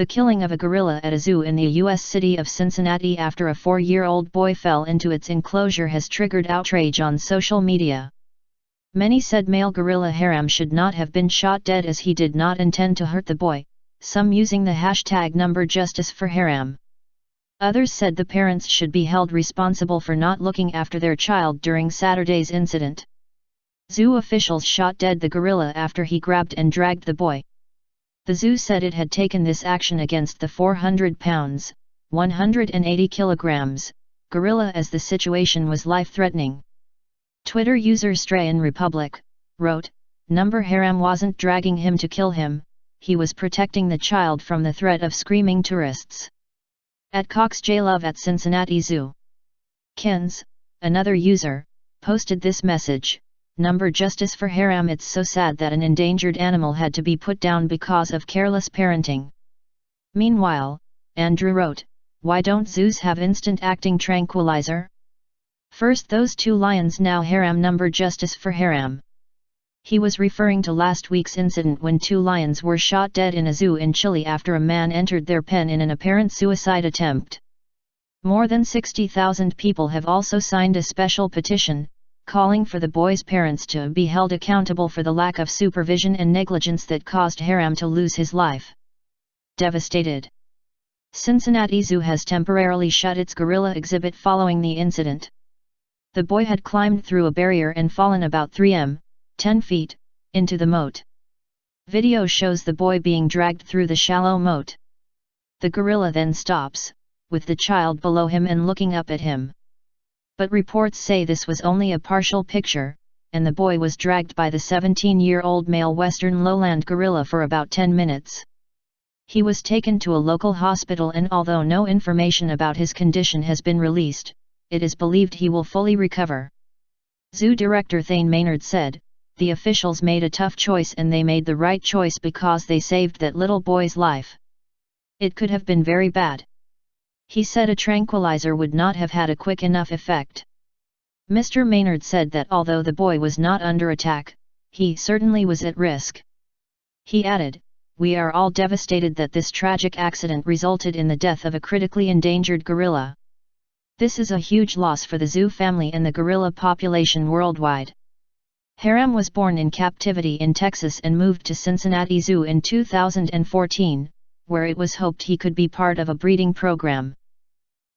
The killing of a gorilla at a zoo in the U.S. city of Cincinnati after a 4-year-old boy fell into its enclosure has triggered outrage on social media. Many said male gorilla Harambe should not have been shot dead as he did not intend to hurt the boy, some using the hashtag #JusticeForHarambe. Others said the parents should be held responsible for not looking after their child during Saturday's incident. Zoo officials shot dead the gorilla after he grabbed and dragged the boy. The zoo said it had taken this action against the 400 pounds, 180 kilograms, gorilla as the situation was life-threatening. Twitter user Strayan Republic wrote, Harambe wasn't dragging him to kill him, he was protecting the child from the threat of screaming tourists. At Cox J. Love at Cincinnati Zoo. Kenz, another user, posted this message, Justice for Harambe. It's so sad that an endangered animal had to be put down because of careless parenting. Meanwhile, Andrue wrote, why don't zoos have instant acting tranquilizer? First those 2 lions, now Harambe. Justice for Harambe. He was referring to last week's incident when 2 lions were shot dead in a zoo in Chile after a man entered their pen in an apparent suicide attempt. More than 60,000 people have also signed a special petition, calling for the boy's parents to be held accountable for the lack of supervision and negligence that caused Harambe to lose his life. Devastated. Cincinnati Zoo has temporarily shut its gorilla exhibit following the incident. The boy had climbed through a barrier and fallen about 10 feet, into the moat. Video shows the boy being dragged through the shallow moat. The gorilla then stops, with the child below him and looking up at him. But reports say this was only a partial picture, and the boy was dragged by the 17-year-old male western lowland gorilla for about 10 minutes. He was taken to a local hospital, and although no information about his condition has been released, it is believed he will fully recover. Zoo Director Thane Maynard said, the officials made a tough choice, and they made the right choice because they saved that little boy's life. It could have been very bad. He said a tranquilizer would not have had a quick enough effect. Mr. Maynard said that although the boy was not under attack, he certainly was at risk. He added, we are all devastated that this tragic accident resulted in the death of a critically endangered gorilla. This is a huge loss for the zoo family and the gorilla population worldwide. Harambe was born in captivity in Texas and moved to Cincinnati Zoo in 2014, where it was hoped he could be part of a breeding program.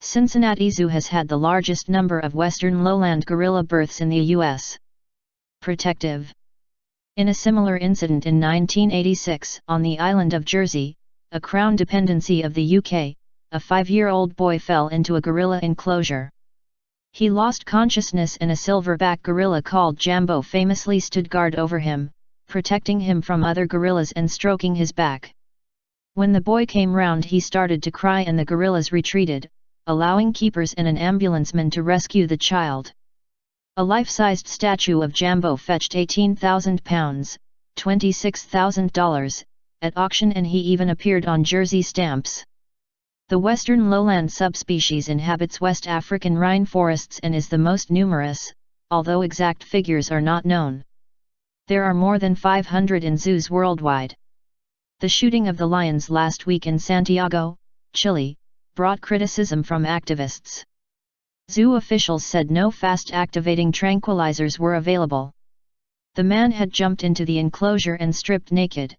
Cincinnati Zoo has had the largest number of western lowland gorilla births in the U.S. Protective. In a similar incident in 1986, on the island of Jersey, a Crown dependency of the UK, a 5-year-old boy fell into a gorilla enclosure. He lost consciousness, and a silverback gorilla called Jambo famously stood guard over him, protecting him from other gorillas and stroking his back. When the boy came round, he started to cry and the gorillas retreated, allowing keepers and an ambulanceman to rescue the child. A life-sized statue of Jambo fetched £18,000, $26,000, at auction, and he even appeared on jersey stamps. The western lowland subspecies inhabits West African rainforests and is the most numerous, although exact figures are not known. There are more than 500 in zoos worldwide. The shooting of the lions last week in Santiago, Chile, brought criticism from activists. Zoo officials said no fast-activating tranquilizers were available. The man had jumped into the enclosure and stripped naked.